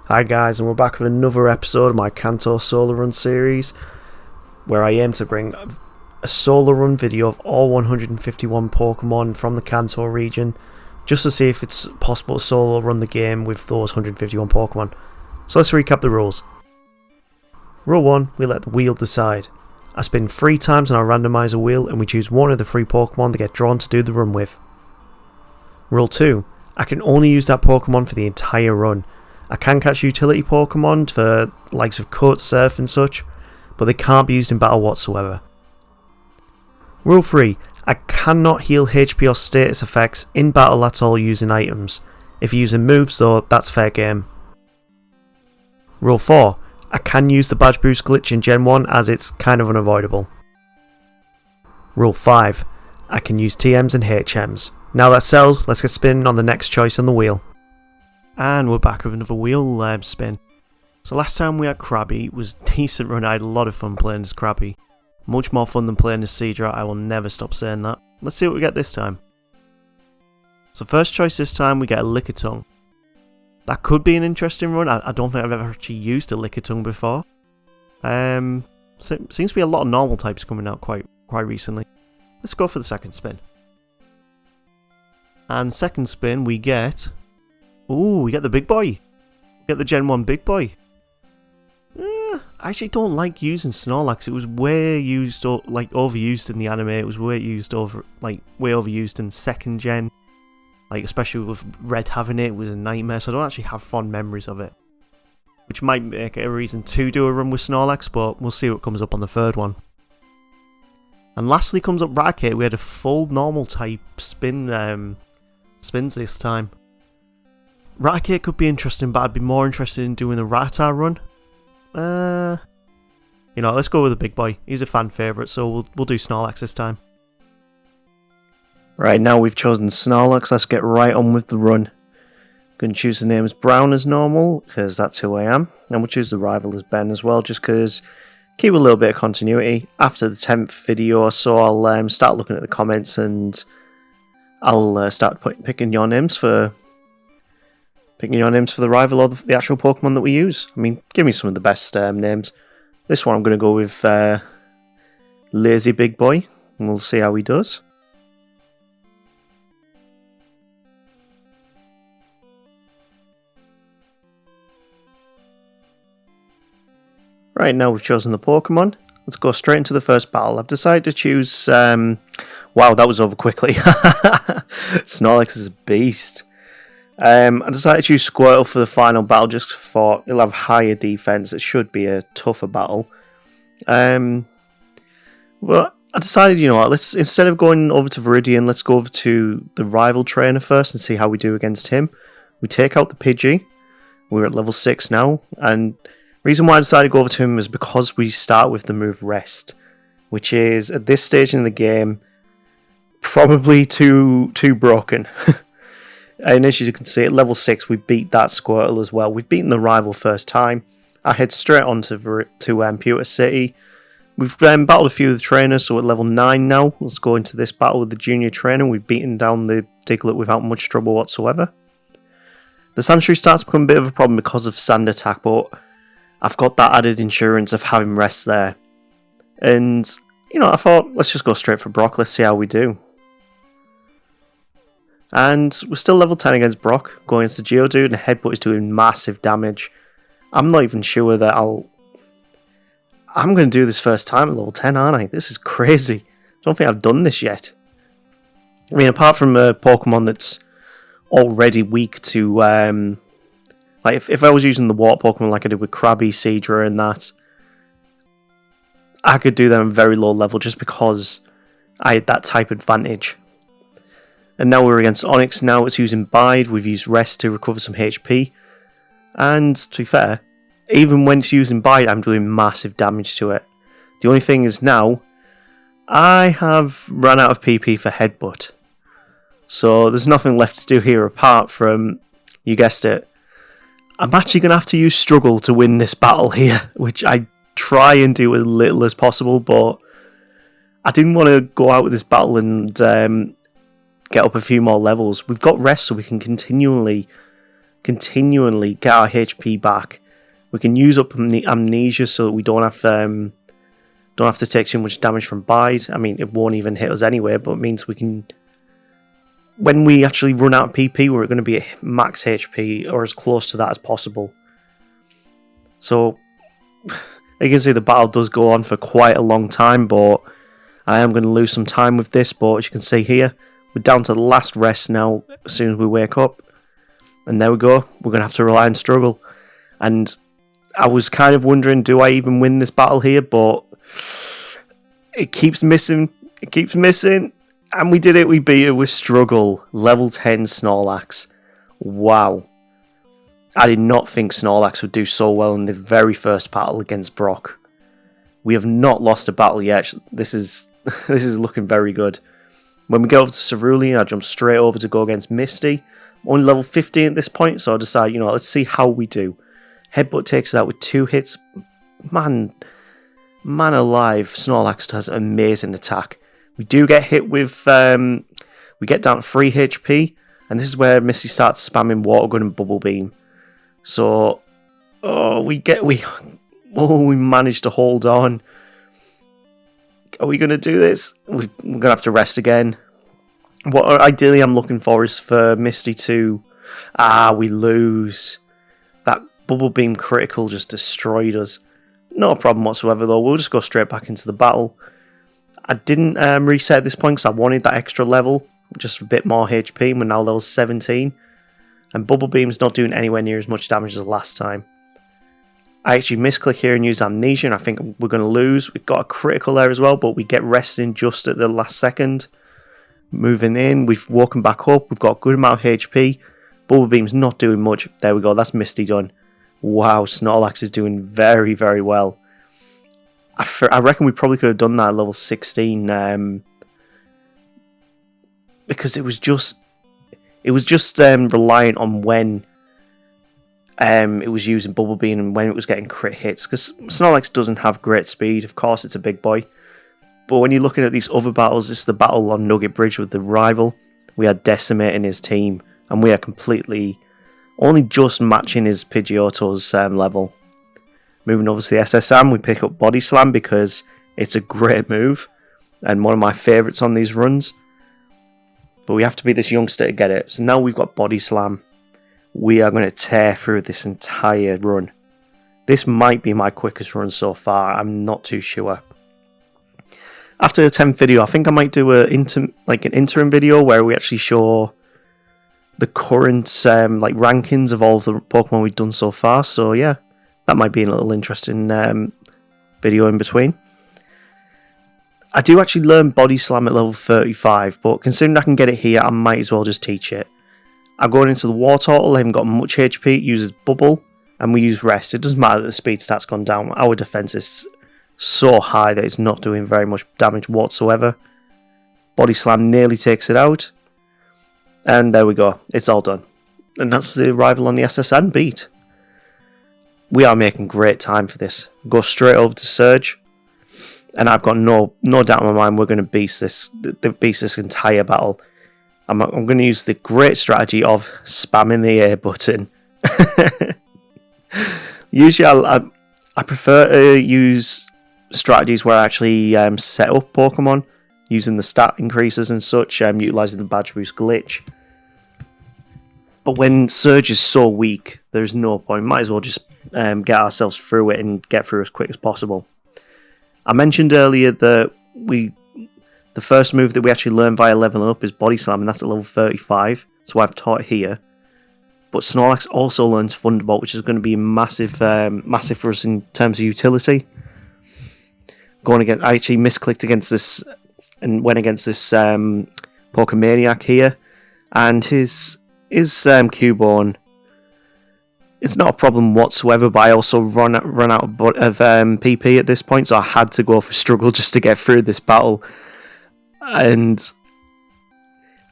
Hi guys, and we're back with another episode of my Kanto Solo Run series, where I aim to bring a solo run video of all 151 Pokemon from the Kanto region, just to see if it's possible to solo run the game with those 151 Pokemon. So let's recap the rules. Rule 1, we let the wheel decide. I spin 3 times on our randomizer wheel and we choose one of the 3 Pokemon to get drawn to do the run with. Rule 2, I can only use that Pokemon for the entire run. I can catch utility Pokemon for likes of Cut, Surf and such, but they can't be used in battle whatsoever. Rule 3, I cannot heal HP or status effects in battle at all using items. If you're using moves though, that's fair game. Rule 4, I can use the badge boost glitch in Gen 1 as it's kind of unavoidable. Rule 5, I can use TMs and HMs. Now that's settled, let's get spinning on the next choice on the wheel. And we're back with another wheel spin. So last time we had Krabby, it was a decent run. I had a lot of fun playing as Krabby. Much more fun than playing as Seadra, I will never stop saying that. Let's see what we get this time. So first choice this time we get a Lickitung. That could be an interesting run. I don't think I've ever actually used a Lickitung before. Seems to be a lot of normal types coming out quite recently. Let's go for the second spin. And second spin we get... Ooh, we get the big boy. We get the Gen 1 big boy. I actually don't like using Snorlax. It was way used, overused in the anime. It was way overused in second gen. Like, especially with Red having it was a nightmare. So I don't actually have fond memories of it. Which might make it a reason to do a run with Snorlax, but we'll see what comes up on the third one. And lastly comes up Raticate. We had a full normal type spins this time. Raticate could be interesting, but I'd be more interested in doing a Rattata run. Let's go with the big boy. He's a fan favourite, so we'll do Snorlax this time. Right, now we've chosen Snorlax, let's get right on with the run. Going to choose the name as Brown as normal, because that's who I am. And we'll choose the rival as Ben as well, just because keep a little bit of continuity. After the 10th video or so, I'll start looking at the comments and I'll start picking your names for the rival or the actual Pokemon that we use. I mean, give me some of the best names. This one I'm going to go with Lazy Big Boy, and we'll see how he does. Right, now we've chosen the Pokemon. Let's go straight into the first battle. I've decided to choose... wow, that was over quickly. Snorlax is a beast. I decided to choose Squirtle for the final battle just for it'll have higher defense. It should be a tougher battle. Well, I decided, let's instead of going over to Viridian, let's go over to the rival trainer first and see how we do against him. We take out the Pidgey. We're at level 6 now, and the reason why I decided to go over to him is because we start with the move Rest, which is at this stage in the game probably too broken. And as you can see, at level 6, we beat that Squirtle as well. We've beaten the rival first time. I head straight on to Pewter City. We've battled a few of the trainers, so at level 9 now. Let's go into this battle with the junior trainer. We've beaten down the Diglett without much trouble whatsoever. The Sandshrew starts to become a bit of a problem because of Sand Attack, but I've got that added insurance of having Rest there. And, I thought, let's just go straight for Brock. Let's see how we do. And we're still level 10 against Brock, going against the Geodude, and Headbutt is doing massive damage. I'm not even sure that I'm going to do this first time at level 10, aren't I? This is crazy. I don't think I've done this yet. I mean, apart from a Pokemon that's already weak to... if I was using the Water Pokemon like I did with Krabby, Seadra, and that, I could do them at a very low level just because I had that type advantage. And now we're against Onix. Now it's using Bide. We've used Rest to recover some HP. And to be fair, even when it's using Bide, I'm doing massive damage to it. The only thing is now, I have run out of PP for Headbutt. So there's nothing left to do here apart from, you guessed it, I'm actually going to have to use Struggle to win this battle here, which I try and do as little as possible, but I didn't want to go out with this battle and get up a few more levels. We've got rest, so we can continually get our HP back. We can use up amnesia so that we don't have to take too much damage from buys. I mean, it won't even hit us anyway, but it means we can. When we actually run out of PP, we're going to be at max HP or as close to that as possible. So, you can see the battle does go on for quite a long time, but I am going to lose some time with this. But as you can see here, we're down to the last rest now as soon as we wake up. And there we go. We're going to have to rely on struggle. And I was kind of wondering, do I even win this battle here? But it keeps missing. It keeps missing. And we did it. We beat it with struggle. Level 10 Snorlax. Wow. I did not think Snorlax would do so well in the very first battle against Brock. We have not lost a battle yet. This is looking very good. When we go over to Cerulean, I jump straight over to go against Misty. I'm only level 15 at this point, so I decide, let's see how we do. Headbutt takes it out with 2 hits. Man alive, Snorlax has an amazing attack. We do get hit with, we get down to 3 HP, and this is where Misty starts spamming Water Gun and Bubble Beam. So, we managed to hold on. Are we going to do this? We're going to have to rest again. What ideally I'm looking for is for Misty to... we lose. That Bubble Beam critical just destroyed us. No problem whatsoever though. We'll just go straight back into the battle. I didn't reset at this point because I wanted that extra level. Just a bit more HP. We're now level 17. And Bubble Beam's not doing anywhere near as much damage as last time. I actually misclick here and use Amnesia, and I think we're going to lose. We've got a critical there as well, but we get resting just at the last second. Moving in, we've woken back up. We've got a good amount of HP. Bubble Beam's not doing much. There we go, that's Misty done. Wow, Snorlax is doing very, very well. I reckon we probably could have done that at level 16. Because it was just reliant on when it was using Bubble Beam and when it was getting crit hits, because Snorlax doesn't have great speed. Of course, it's a big boy, but when you're looking at these other battles, this is the battle on Nugget Bridge with the rival. We are decimating his team, and we are completely only just matching his Pidgeotto's level. Moving over to the SSM, we pick up Body Slam because it's a great move and one of my favourites on these runs. But we have to be this youngster to get it. So now we've got Body Slam. We are going to tear through this entire run. This might be my quickest run so far. I'm not too sure. After the 10th video, I think I might do an interim video where we actually show the current rankings of all the Pokemon we've done so far. So yeah, that might be a little interesting video in between. I do actually learn Body Slam at level 35, but considering I can get it here, I might as well just teach it. I'm going into the War Turtle. I haven't got much HP. It uses Bubble, and we use Rest. It doesn't matter that the speed stat's gone down. Our defense is so high that it's not doing very much damage whatsoever. Body Slam nearly takes it out. And there we go. It's all done. And that's the rival on the SSN beat. We are making great time for this. Go straight over to Surge. And I've got no doubt in my mind we're going to beast this entire battle. I'm going to use the great strategy of spamming the A button. Usually I prefer to use strategies where I actually set up Pokemon using the stat increases and such, utilising the Badge Boost glitch. But when Surge is so weak, there's no point. Might as well just get ourselves through it and get through as quick as possible. I mentioned earlier that the first move that we actually learn via leveling up is Body Slam, and that's at level 35, so I've taught it here. But Snorlax also learns Thunderbolt, which is going to be massive for us in terms of utility. I actually misclicked against this and went against this Pokemaniac here, and his Cubone. It's not a problem whatsoever, but I also run out of PP at this point, so I had to go for struggle just to get through this battle. And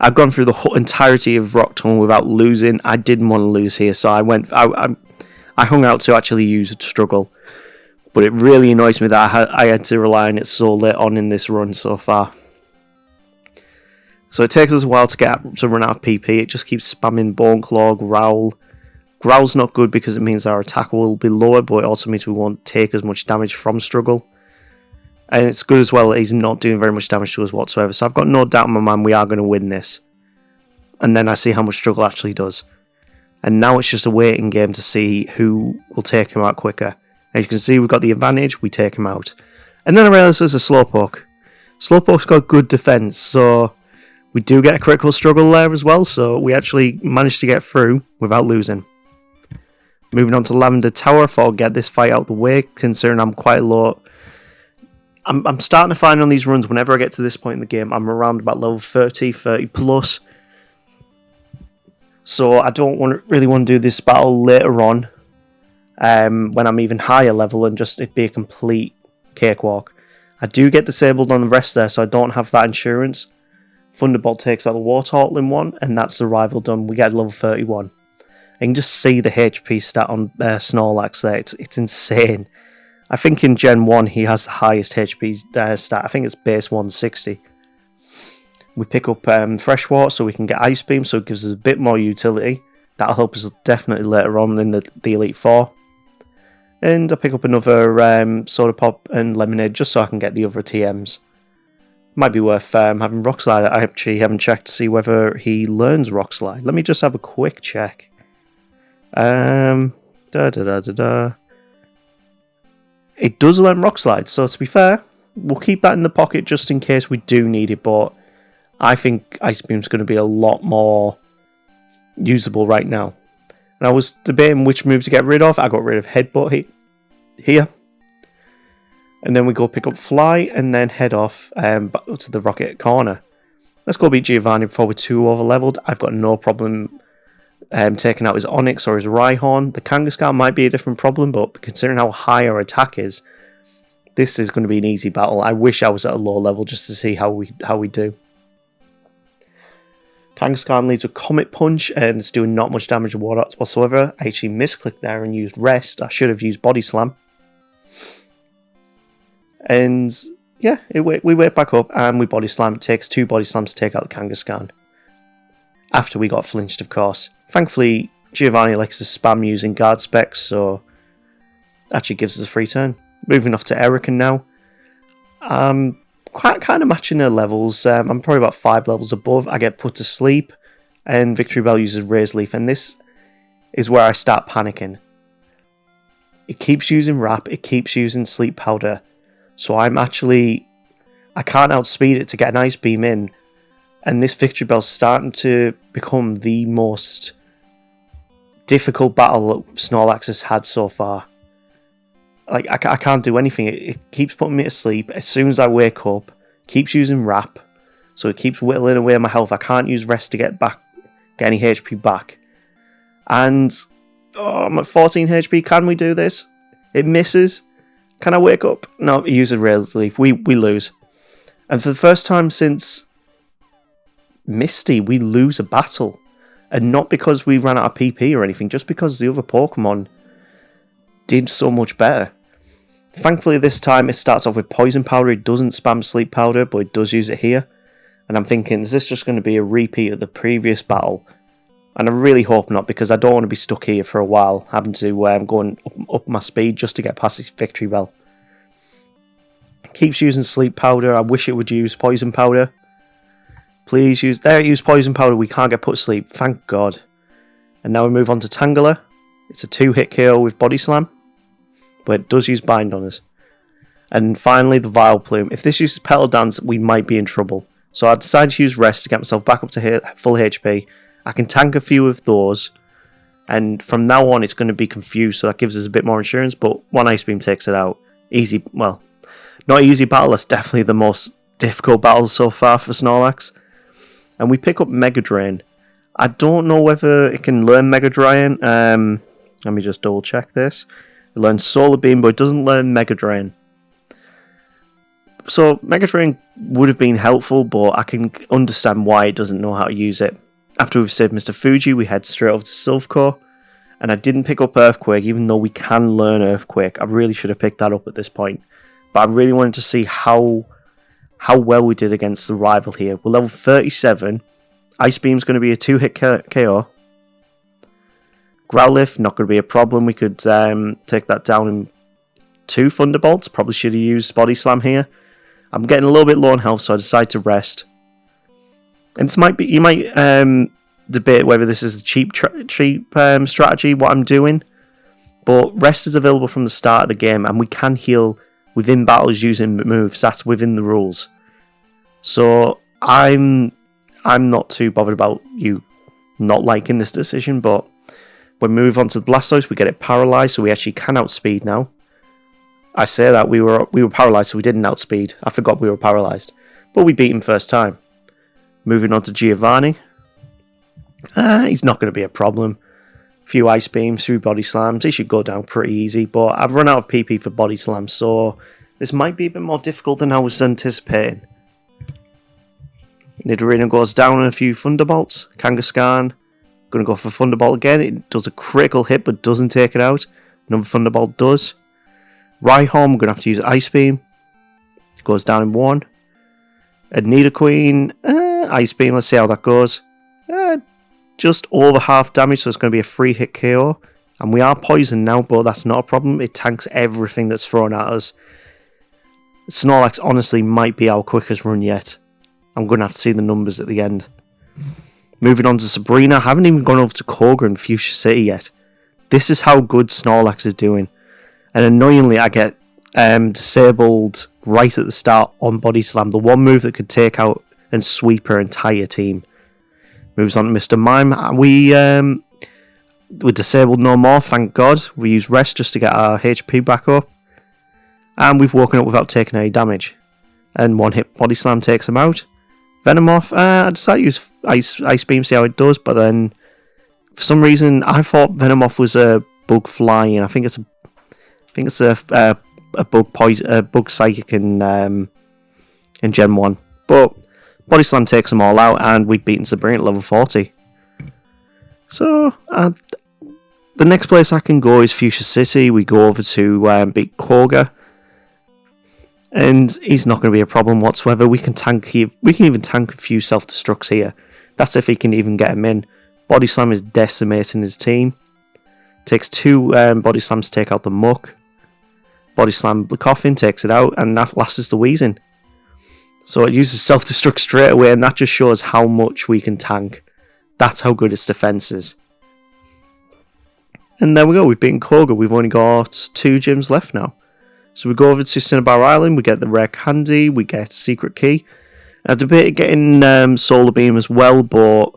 I've gone through the entirety of Rock Tunnel without losing. I didn't want to lose here, so I hung out to actually use struggle. But it really annoys me that I had to rely on it so late on in this run so far. So it takes us a while to run out of PP. It just keeps spamming Bone Claw, Growl. Growl's not good because it means our attack will be lower, but it also means we won't take as much damage from Struggle. And it's good as well that he's not doing very much damage to us whatsoever. So I've got no doubt in my mind we are going to win this. And then I see how much Struggle actually does. And now it's just a waiting game to see who will take him out quicker. As you can see, we've got the advantage, we take him out. And then I realise there's a Slowpoke. Slowpoke's got good defense, so we do get a critical Struggle there as well, so we actually managed to get through without losing. Moving on to Lavender Tower, I thought I'd get this fight out the way, considering I'm quite low. I'm starting to find on these runs, whenever I get to this point in the game, I'm around about level 30 plus. So I don't really want to do this battle later on, when I'm even higher level, and just it be a complete cakewalk. I do get disabled on the rest there, so I don't have that insurance. Thunderbolt takes out the Wartortle in one, and that's the rival done. We get level 31. You can just see the HP stat on Snorlax there. It's insane. I think in Gen 1 he has the highest HP stat. I think it's base 160. We pick up Freshwater so we can get Ice Beam, so it gives us a bit more utility. That'll help us definitely later on in the Elite Four. And I pick up another Soda Pop and Lemonade just so I can get the other TMs. Might be worth having Rock Slide. I actually haven't checked to see whether he learns Rock Slide. Let me just have a quick check. It does learn Rock Slide, so to be fair, we'll keep that in the pocket just in case we do need it, but I think Ice Beam's going to be a lot more usable right now. And I was debating which move to get rid of. I got rid of Headbutt here. And then we go pick up Fly and then head off back to the Rocket Corner. Let's go beat Giovanni before we're too over leveled. I've got no problem taking out his Onix or his Rhyhorn. The Kangaskhan might be a different problem, but considering how high our attack is, this is going to be an easy battle. I wish I was at a low level just to see how we do. Kangaskhan leads with Comet Punch and it's doing not much damage whatsoever. I actually misclicked there and used Rest. I should have used Body Slam. And yeah, we wait back up and we Body Slam. It takes 2 Body Slams to take out the Kangaskhan. After we got flinched, of course. Thankfully, Giovanni likes to spam using guard specs, so actually gives us a free turn. Moving off to Erica now. Kind of matching her levels. I'm probably about 5 levels above. I get put to sleep, and Victory Bell uses Razor Leaf, and this is where I start panicking. It keeps using Wrap, it keeps using Sleep Powder, so I can't outspeed it to get an Ice Beam in. And this Victory Bell's starting to become the most difficult battle that Snorlax has had so far. Like, I can't do anything. It keeps putting me to sleep. As soon as I wake up, keeps using Wrap. So it keeps whittling away my health. I can't use Rest to get any HP back. And I'm at 14 HP. Can we do this? It misses. Can I wake up? No, it uses Razor Leaf. We lose. And for the first time since Misty, we lose a battle. And not because we ran out of PP or anything, just because the other Pokemon did so much better. Thankfully this time it starts off with Poison Powder. It doesn't spam Sleep Powder, but it does use it here. And I'm thinking, is this just going to be a repeat of the previous battle? And I really hope not, because I don't want to be stuck here for a while, having to going up my speed just to get past this Victory Bell. Keeps using Sleep Powder. I wish it would use Poison Powder. Please use... There, it used Poison Powder. We can't get put to sleep. Thank God. And now we move on to Tangela. It's a 2-hit KO with Body Slam, but it does use Bind on us. And finally, the Vileplume. If this uses Petal Dance, we might be in trouble. So I decided to use Rest to get myself back up to full HP. I can tank a few of those, and from now on it's going to be confused, so that gives us a bit more insurance, but one Ice Beam takes it out. Easy, well, not easy battle, that's definitely the most difficult battle so far for Snorlax. And we pick up Mega Drain. I don't know whether it can learn Mega Drain. Let me just double check this. It learns Solar Beam, but it doesn't learn Mega Drain. So Mega Drain would have been helpful, but I can understand why it doesn't know how to use it. After we've saved Mr. Fuji, we head straight over to Silphcore. And I didn't pick up Earthquake, even though we can learn Earthquake. I really should have picked that up at this point. But I really wanted to see how how well we did against the rival here. We're level 37. Ice Beam's going to be a 2-hit KO. Growlithe, not going to be a problem. We could take that down in 2 Thunderbolts. Probably should have used Body Slam here. I'm getting a little bit low on health, so I decide to rest. And this might be, you might debate whether this is a cheap strategy, what I'm doing. But rest is available from the start of the game, and we can heal within battles using moves. That's within the rules. So I'm not too bothered about you not liking this decision, but when we move on to the Blastoise, we get it paralyzed, so we actually can outspeed now. I say that we were paralyzed, so we didn't outspeed. I forgot we were paralyzed, but we beat him first time. Moving on to Giovanni. He's not going to be a problem. A few Ice Beams, 3 Body Slams. He should go down pretty easy, but I've run out of PP for Body Slams, so this might be a bit more difficult than I was anticipating. Nidorino goes down in a few Thunderbolts. Kangaskhan, going to go for Thunderbolt again. It does a critical hit, but doesn't take it out. Another Thunderbolt does. Rhyhorn, we're going to have to use Ice Beam. Goes down in 1. A Nidoqueen, Ice Beam, let's see how that goes. Just over half damage, so it's going to be a 3-hit KO. And we are poisoned now, but that's not a problem. It tanks everything that's thrown at us. Snorlax honestly might be our quickest run yet. I'm going to have to see the numbers at the end. Moving on to Sabrina. I haven't even gone over to Koga and Fuchsia City yet. This is how good Snorlax is doing. And annoyingly, I get disabled right at the start on Body Slam. The one move that could take out and sweep her entire team. Moves on to Mr. Mime. We're disabled no more, thank God. We use rest just to get our HP back up. And we've woken up without taking any damage. And 1-hit Body Slam takes him out. Venomoth, I decided to use Ice Beam, see how it does, but then for some reason I thought Venomoth was a bug flying. I think it's a bug psychic in Gen 1. But Body Slam takes them all out, and we've beaten Sabrina at level 40. So the next place I can go is Fuchsia City. We go over to beat Koga. And he's not going to be a problem whatsoever. We can even tank a few self-destructs here. That's if he can even get him in. Body Slam is decimating his team. Takes 2 Body Slams to take out the Muck. Body Slam the Coffin, takes it out, and that lasts the Weezing. So it uses self-destruct straight away, and that just shows how much we can tank. That's how good its defense is. And there we go, we've beaten Koga. We've only got 2 gyms left now. So we go over to Cinnabar Island, we get the rare candy, we get Secret Key. I debated getting Solar Beam as well, but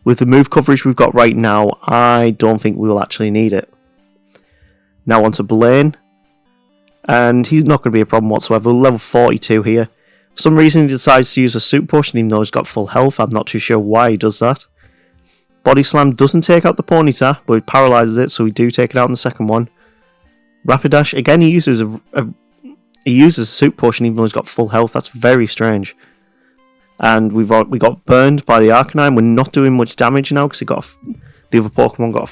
with the move coverage we've got right now, I don't think we will actually need it. Now on to Blaine. And he's not going to be a problem whatsoever. Level 42 here. For some reason he decides to use a Super Potion even though he's got full health. I'm not too sure why he does that. Body Slam doesn't take out the Ponyta, but it paralyzes it, so we do take it out in the second one. Rapidash, again he uses a Super Potion even though he's got full health. That's very strange. And we got burned by the Arcanine. We're not doing much damage now because the other Pokemon got a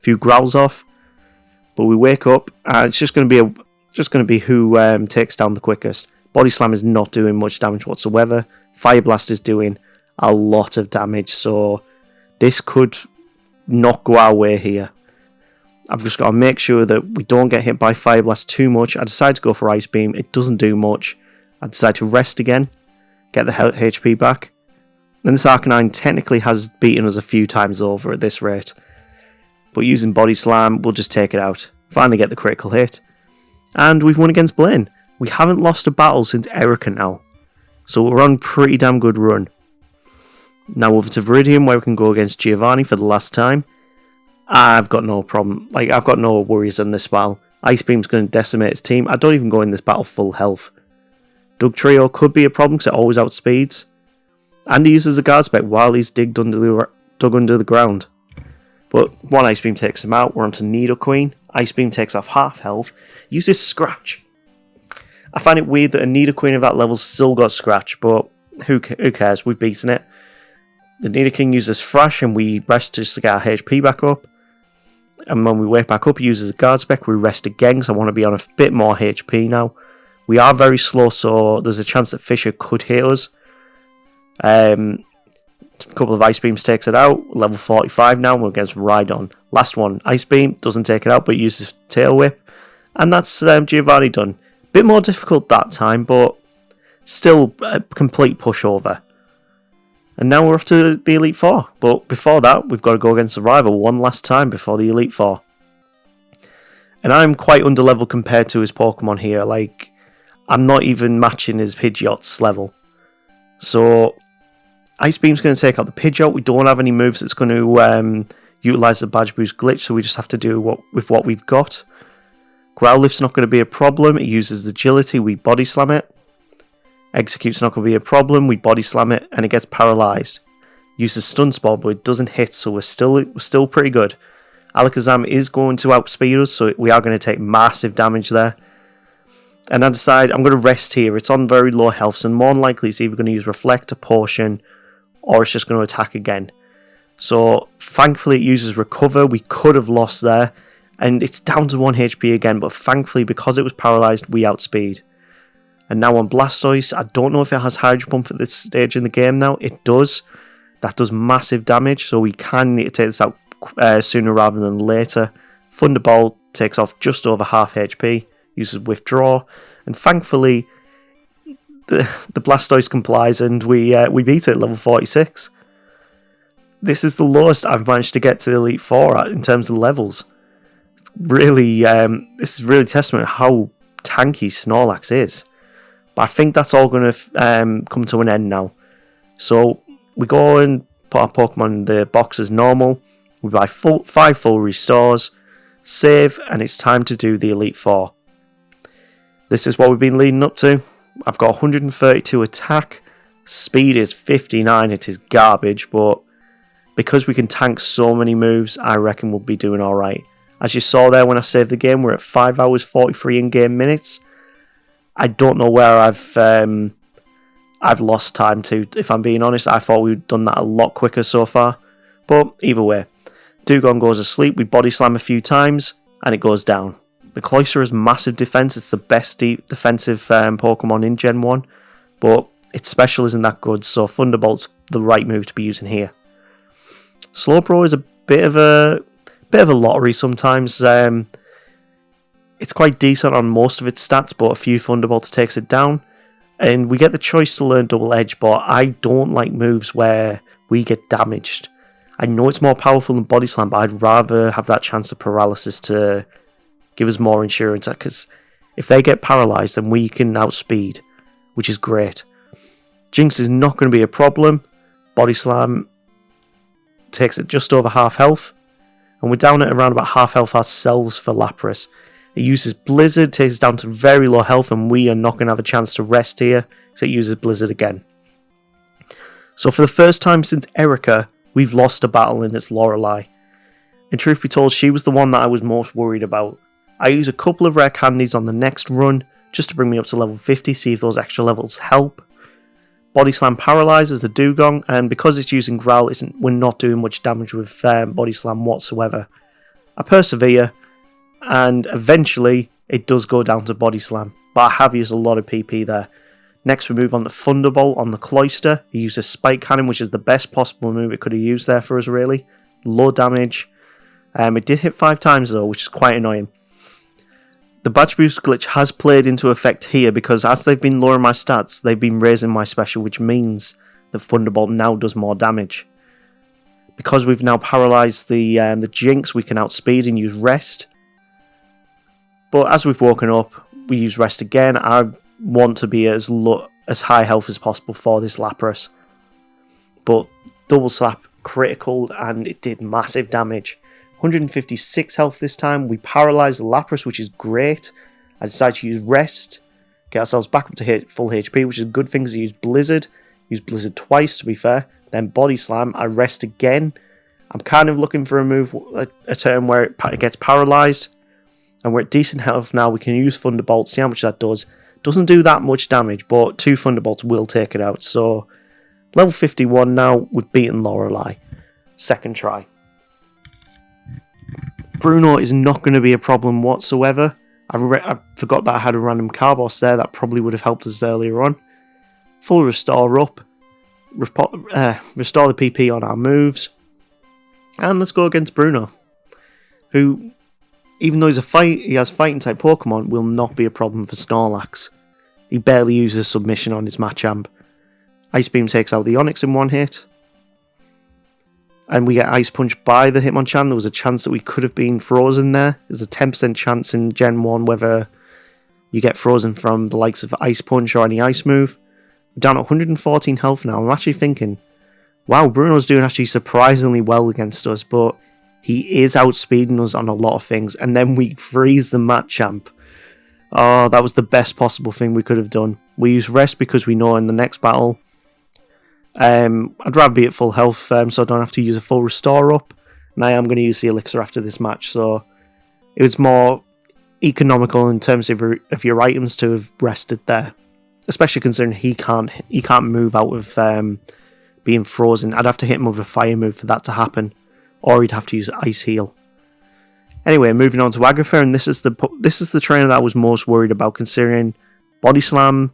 few growls off. But we wake up, and it's just going to be who takes down the quickest. Body Slam is not doing much damage whatsoever. Fire Blast is doing a lot of damage, so this could not go our way here. I've just got to make sure that we don't get hit by Fire Blast too much. I decide to go for Ice Beam. It doesn't do much. I decide to rest again, get the HP back. And this Arcanine technically has beaten us a few times over at this rate. But using Body Slam, we'll just take it out. Finally get the critical hit. And we've won against Blaine. We haven't lost a battle since Erica now. So we're on a pretty damn good run. Now over to Viridian, where we can go against Giovanni for the last time. I've got no problem. I've got no worries on this battle. Ice Beam's going to decimate his team. I don't even go in this battle full health. Dugtrio could be a problem because it always outspeeds. And he uses a guard spec while he's dug under the ground. But one Ice Beam takes him out. We're on to Nidoqueen. Ice Beam takes off half health. Uses Scratch. I find it weird that a Nidoqueen of that level still got Scratch, but who cares? We've beaten it. The Nidoking uses Thrash, and we rest just to get our HP back up. And when we wake back up, he uses a guard spec. We rest again because I want to be on a bit more HP now. We are very slow, so there's a chance that Fisher could hit us. A couple of Ice Beams takes it out. Level 45 now, we're against Rhydon. Last one, Ice Beam, doesn't take it out, but uses Tail Whip. And that's Giovanni done. Bit more difficult that time, but still a complete pushover. And now we're off to the Elite Four. But before that, we've got to go against the rival one last time before the Elite Four. And I'm quite underleveled compared to his Pokemon here. Like, I'm not even matching his Pidgeot's level. So, Ice Beam's going to take out the Pidgeot. We don't have any moves that's going to utilise the Badge Boost glitch, so we just have to do with what we've got. Growlithe's not going to be a problem. It uses Agility. We Body Slam it. Execute's not going to be a problem. We Body Slam it, and it gets paralysed. Uses Stun Spore, but it doesn't hit, so we're still pretty good. Alakazam is going to outspeed us, so we are going to take massive damage there. And I decide I'm going to rest here. It's on very low health, so more than likely it's either going to use Reflect, a Potion, or it's just going to attack again. So thankfully it uses Recover. We could have lost there, and it's down to 1 HP again, but thankfully because it was paralysed, we outspeed. And now on Blastoise, I don't know if it has Hydro Pump at this stage in the game now. It does. That does massive damage, so we can need to take this out sooner rather than later. Thunderbolt takes off just over half HP, uses Withdraw, and thankfully the Blastoise complies and we beat it at level 46. This is the lowest I've managed to get to the Elite Four in terms of levels. Really, this is really testament to how tanky Snorlax is. But I think that's all going to come to an end now. So we go and put our Pokemon in the box as normal. We buy 5 full restores, save, and it's time to do the Elite Four. This is what we've been leading up to. I've got 132 attack, speed is 59, it is garbage, but because we can tank so many moves, I reckon we'll be doing alright. As you saw there when I saved the game, we're at 5 hours 43 in-game minutes. I don't know where I've lost time to, if I'm being honest. I thought we'd done that a lot quicker so far, but either way. Dugong goes asleep, we Body Slam a few times, and it goes down. The Cloyster has massive defense, it's the best defensive Pokemon in Gen 1, but its special isn't that good, so Thunderbolt's the right move to be using here. Slowbro is a bit of a lottery sometimes. It's quite decent on most of its stats, but a few Thunderbolts takes it down. And we get the choice to learn Double Edge, but I don't like moves where we get damaged. I know it's more powerful than Body Slam, but I'd rather have that chance of paralysis to give us more insurance, because if they get paralysed, then we can outspeed, which is great. Jinx is not going to be a problem. Body Slam takes it just over half health, and we're down at around about half health ourselves for Lapras. It uses Blizzard, takes us down to very low health, and we are not going to have a chance to rest here, because it uses Blizzard again. So for the first time since Erica, we've lost a battle in this Lorelei. And truth be told, she was the one that I was most worried about. I use a couple of rare candies on the next run, just to bring me up to level 50, see if those extra levels help. Body Slam paralyzes the Dugong, and because it's using Growl, we're not doing much damage with Body Slam whatsoever. I persevere, and eventually it does go down to Body Slam, but I have used a lot of PP there. Next we move on to Thunderbolt on the Cloyster. He uses Spike Cannon, which is the best possible move it could have used there for us really. Low damage. It did hit 5 times though, which is quite annoying. The Badge Boost glitch has played into effect here, because as they've been lowering my stats, they've been raising my special, which means the Thunderbolt now does more damage. Because we've now paralysed the Jinx, we can outspeed and use Rest. But as we've woken up, we use Rest again. I want to be as high health as possible for this Lapras. But Double Slap, critical, and it did massive damage. 156 health this time. We paralysed the Lapras, which is great. I decided to use Rest, get ourselves back up to full HP, which is a good thing, because I used Blizzard. Used Blizzard twice, to be fair. Then Body Slam. I Rest again. I'm kind of looking for a move, a turn where it gets paralysed. And we're at decent health now. We can use Thunderbolt, see how much that does. Doesn't do that much damage, but 2 Thunderbolts will take it out. So, level 51 now, we've beaten Lorelei. Second try. Bruno is not going to be a problem whatsoever. I forgot that I had a random Carbos there. That probably would have helped us earlier on. Full restore up. Restore the PP on our moves. And let's go against Bruno, who, even though he has fighting type Pokemon, will not be a problem for Snorlax. He barely uses submission on his Machamp. Ice Beam takes out the Onix in one hit. And we get Ice Punch by the Hitmonchan. There was a chance that we could have been frozen there. There's a 10% chance in Gen 1 whether you get frozen from the likes of Ice Punch or any Ice move. We're down at 114 health now. I'm actually thinking, wow, Bruno's doing actually surprisingly well against us, but he is outspeeding us on a lot of things. And then we freeze the Machamp. Oh, that was the best possible thing we could have done. We use Rest because we know in the next battle I'd rather be at full health so I don't have to use a full restore up. And I am going to use the elixir after this match, so it was more economical in terms of your items to have rested there. Especially considering he can't move out of being frozen. I'd have to hit him with a fire move for that to happen. Or he'd have to use Ice Heal. Anyway, moving on to Agatha, and this is the trainer that I was most worried about, considering Body Slam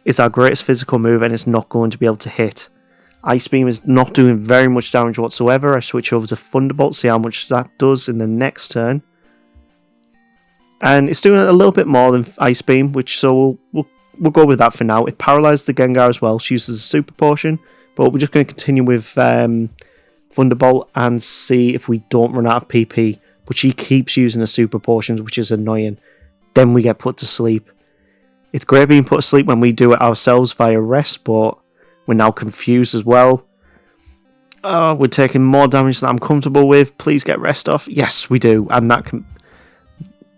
is our greatest physical move and it's not going to be able to hit. Ice Beam is not doing very much damage whatsoever. I switch over to Thunderbolt, see how much that does in the next turn. And it's doing a little bit more than Ice Beam, which so we'll go with that for now. It paralysed the Gengar as well. She uses a Super Potion, but we're just going to continue with Thunderbolt and see if we don't run out of PP. But she keeps using the Super Potions, which is annoying. Then we get put to sleep. It's great being put to sleep when we do it ourselves via Rest, but we're now confused as well. We're taking more damage than I'm comfortable with. Please get Rest off. Yes, we do. And that can...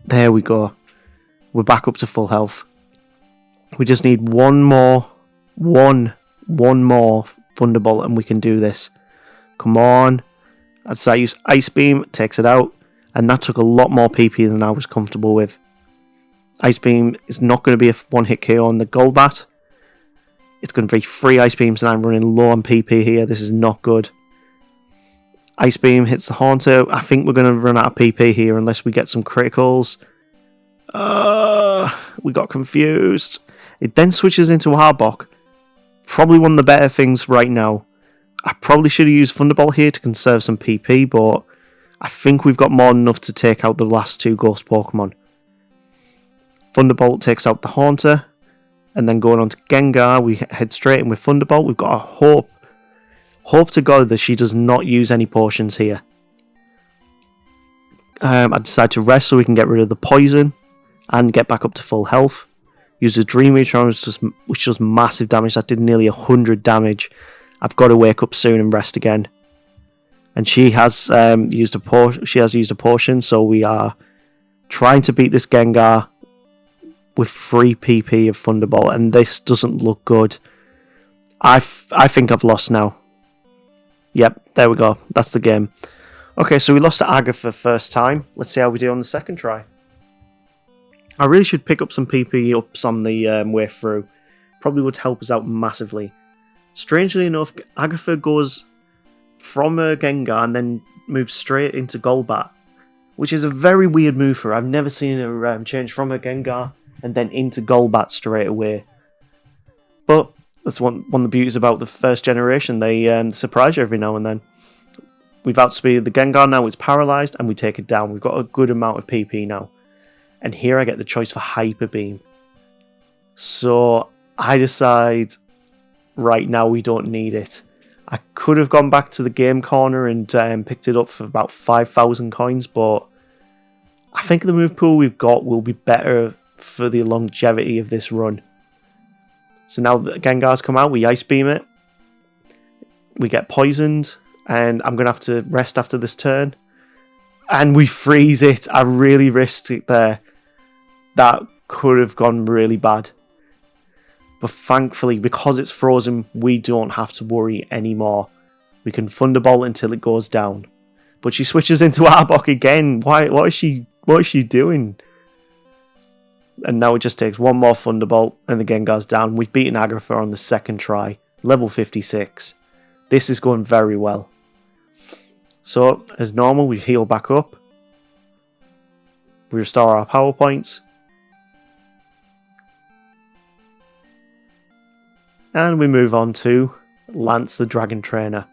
There we go. We're back up to full health. We just need one more Thunderbolt and we can do this. Come on. I'd say I use Ice Beam, takes it out. And that took a lot more PP than I was comfortable with. Ice Beam is not going to be a one-hit KO on the Golbat. It's going to be 3 Ice Beams and I'm running low on PP here. This is not good. Ice Beam hits the Haunter. I think we're going to run out of PP here unless we get some criticals. We got confused. It then switches into Arbok. Probably one of the better things right now. I probably should have used Thunderbolt here to conserve some PP, but I think we've got more than enough to take out the last 2 Ghost Pokemon. Thunderbolt takes out the Haunter, and then going on to Gengar, we head straight in with Thunderbolt. We've got a hope to God that she does not use any potions here. I decide to rest so we can get rid of the poison and get back up to full health. Use a Dream Reach, which does massive damage. That did nearly 100 damage. I've got to wake up soon and rest again. And she has used a potion, so we are trying to beat this Gengar with 3 PP of Thunderbolt, and this doesn't look good. I think I've lost now. Yep, there we go. That's the game. Okay, so we lost to Agatha first time. Let's see how we do on the second try. I really should pick up some PP ups on the way through. Probably would help us out massively. Strangely enough, Agatha goes from her Gengar and then moves straight into Golbat, which is a very weird move for her. I've never seen her change from her Gengar and then into Golbat straight away. But that's one of the beauties about the first generation. They surprise you every now and then. We've outspeeded the Gengar now. It's paralysed and we take it down. We've got a good amount of PP now. And here I get the choice for Hyper Beam. So I decide right now we don't need it. I could have gone back to the game corner and picked it up for about 5,000 coins, but I think the move pool we've got will be better for the longevity of this run. So now that Gengar's come out, we Ice Beam it. We get poisoned, and I'm going to have to rest after this turn. And we freeze it. I really risked it there. That could have gone really bad. But thankfully, because it's frozen, we don't have to worry anymore. We can Thunderbolt until it goes down. But she switches into Arbok again. What is she doing? And now it just takes one more Thunderbolt and the Gengar's down. We've beaten Agatha on the second try. Level 56. This is going very well. So, as normal, we heal back up. We restore our power points. And we move on to Lance the Dragon Trainer.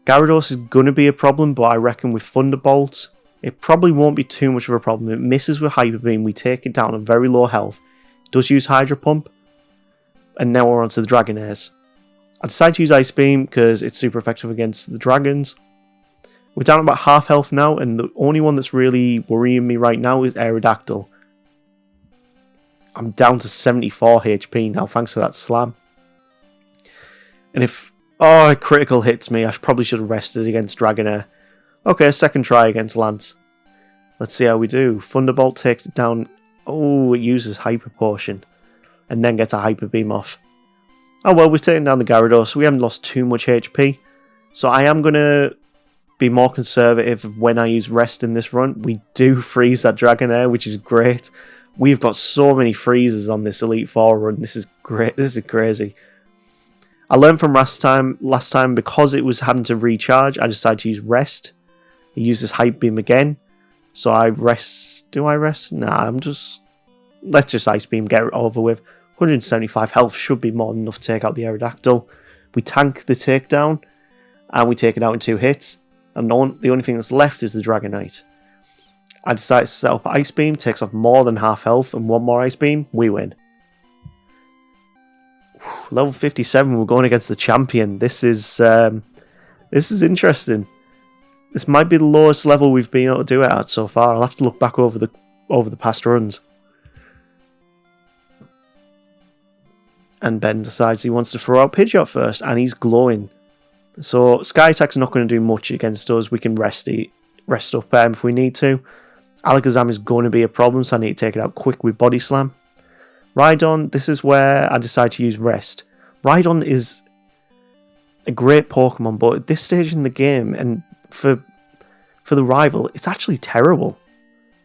Gyarados is going to be a problem, but I reckon with Thunderbolt, it probably won't be too much of a problem. It misses with Hyper Beam, we take it down at very low health. It does use Hydro Pump, and now we're on to the Dragonairs. I decided to use Ice Beam because it's super effective against the dragons. We're down about half health now, and the only one that's really worrying me right now is Aerodactyl. I'm down to 74 HP now, thanks to that slam. And if a critical hits me, I probably should have rested against Dragonair. Okay, second try against Lance. Let's see how we do. Thunderbolt takes it down. Oh, it uses Hyper Potion. And then gets a Hyper Beam off. Oh well, we've taken down the Gyarados, so we haven't lost too much HP. So I am going to be more conservative when I use Rest in this run. We do freeze that Dragonair, which is great. We've got so many freezes on this Elite Four run. This is great. This is crazy. I learned from last time because it was having to recharge, I decided to use Rest. It uses Hyper Beam again. So I rest. Do I rest? Nah, let's just Ice Beam, get it over with. 175 health should be more than enough to take out the Aerodactyl. We tank the takedown, and we take it out in 2 hits. And the only thing that's left is the Dragonite. I decide to set up Ice Beam, takes off more than half health, and one more Ice Beam, we win. Level 57, we're going against the champion. This is interesting. This might be the lowest level we've been able to do it at so far. I'll have to look back over the past runs. And Ben decides he wants to throw out Pidgeot first, and he's glowing. So Sky Attack's not going to do much against us. We can rest up if we need to. Alakazam is going to be a problem, so I need to take it out quick with Body Slam. Rhydon, this is where I decide to use Rest. Rhydon is a great Pokemon, but at this stage in the game, and for the rival, it's actually terrible.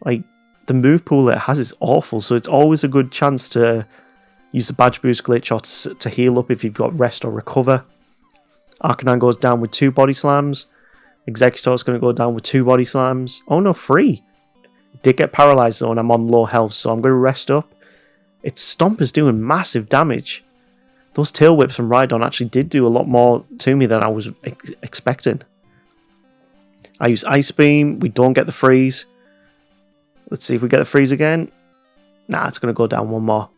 Like, the move pool it has is awful, so it's always a good chance to use the Badge Boost glitch or to heal up if you've got Rest or Recover. Arcanine goes down with 2 Body Slams. Exeggutor's going to go down with 2 Body Slams. Oh no, 3! It did get paralysed though, and I'm on low health, so I'm going to rest up. Its Stomp is doing massive damage. Those Tail Whips from Rhydon actually did do a lot more to me than I was expecting. I use Ice Beam. We don't get the freeze. Let's see if we get the freeze again. Nah, it's going to go down one more.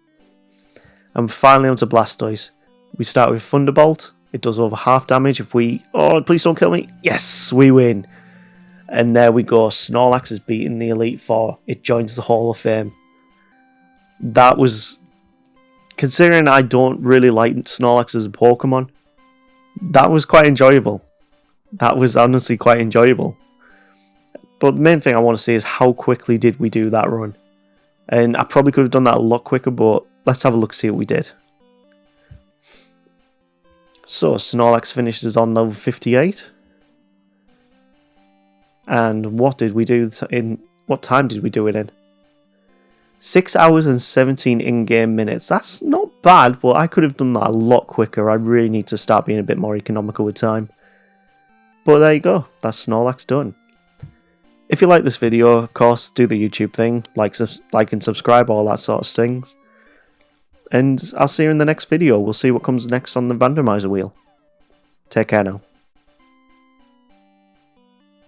And finally onto Blastoise. We start with Thunderbolt. It does over half damage if we... Oh, please don't kill me. Yes, we win. And there we go. Snorlax has beaten the Elite Four. It joins the Hall of Fame. That was... Considering I don't really like Snorlax as a Pokemon, that was quite enjoyable. That was honestly quite enjoyable. But the main thing I want to see is how quickly did we do that run. And I probably could have done that a lot quicker, but let's have a look, see what we did. So, Snorlax finishes on level 58. And what did we do what time did we do it in? 6 hours and 17 in-game minutes. That's not bad, but I could have done that a lot quicker. I really need to start being a bit more economical with time. But there you go. That's Snorlax done. If you like this video, of course, do the YouTube thing. Like and subscribe, all that sort of things. And I'll see you in the next video. We'll see what comes next on the randomizer wheel. Take care now.